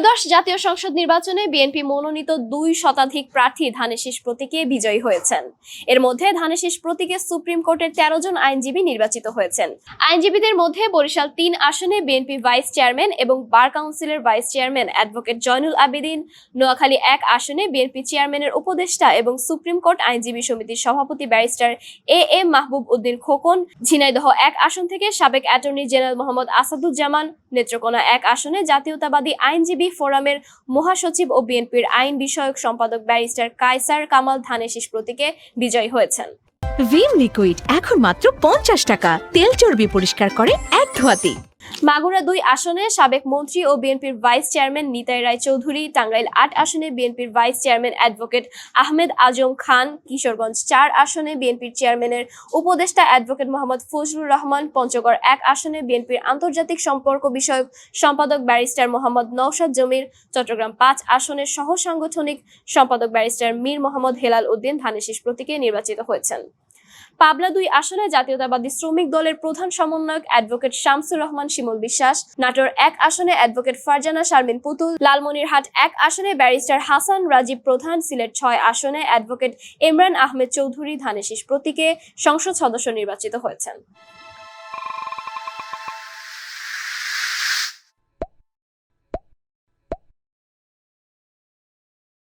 ত্রয়োদশ জাতীয় সংসদ নির্বাচনে বিএনপি মনোনীত 2 শতাধিক প্রার্থী ধানের শীষ প্রতীকে বিজয়ী হয়েছেন। এর মধ্যে ধানের শীষ প্রতীকে সুপ্রিম কোর্টের 13 জন আইনজীবী নির্বাচিত হয়েছেন। আইনজীবীদের মধ্যে বরিশাল 3 আসনে বিএনপি ভাইস চেয়ারম্যান এবং বার কাউন্সিলের vice chairman advocate Joynul Abedin, Noakhali 1 আসনে বিএনপি চেয়ারম্যানের উপদেষ্টা এবং সুপ্রিম কোর্ট আইনজীবী সমিতির সভাপতি ব্যারিস্টার এ মাহবুব উদ্দিন খোকন, ঝিনাইদহ 1 আসন থেকে সাবেক অ্যাটর্নি জেনারেল মোহাম্মদ আসাদুজ্জামান, নেত্রকোনা 1 আসনে জাতীয়তাবাদী আইনজীবী ফোরামের মহাসচিব ও বিএনপির আইন বিষয়ক সম্পাদক ব্যারিস্টার কায়সার কামাল ধানের শীষ প্রতীকে বিজয়ী হয়েছেন। ভিম লিকুইড এখন মাত্র 50 টাকা, তেল চর্বি পরিষ্কার করে এক ধোয়াতেই। মাগুরা 2 আসনে সাবেক মন্ত্রী ও বিএনপির ভাইস চেয়ারম্যান নিতাই রায় চৌধুরী, টাঙ্গাইল 8 আসনে বিএনপির vice chairman advocate Ahmed Azam Khan, Kishoreganj 4 আসনে বিএনপির চেয়ারম্যানের উপদেষ্টা অ্যাডভোকেট মোহাম্মদ ফজলুর রহমান, পঞ্চগড় 1 আসনে বিএনপির আন্তর্জাতিক সম্পর্ক বিষয়ক সম্পাদক ব্যারিস্টার মোহাম্মদ নওশাদ জমির, চট্টগ্রাম 5 আসনের সহ সাংগঠনিক সম্পাদক ব্যারিস্টার মীর মোহাম্মদ হেলাল উদ্দিন ধানের শীষ প্রতীকে নির্বাচিত হয়েছেন। পাবনা 2 আসনে জাতীয়তাবাদী শ্রমিক দলের প্রধান সমন্বয়ক অ্যাডভোকেট শামসুর রহমান শিমুল বিশ্বাস, নাটোর 1 আসনে অ্যাডভোকেট ফারজানা শারমিন পুতুল, লালমনিরহাট 1 আসনে ব্যারিস্টার হাসান রাজীব প্রধান, সিলেট 6 আসনে অ্যাডভোকেট ইমরান আহমেদ চৌধুরী ধানের শীষ প্রতীকে সংসদ সদস্য নির্বাচিত হয়েছেন।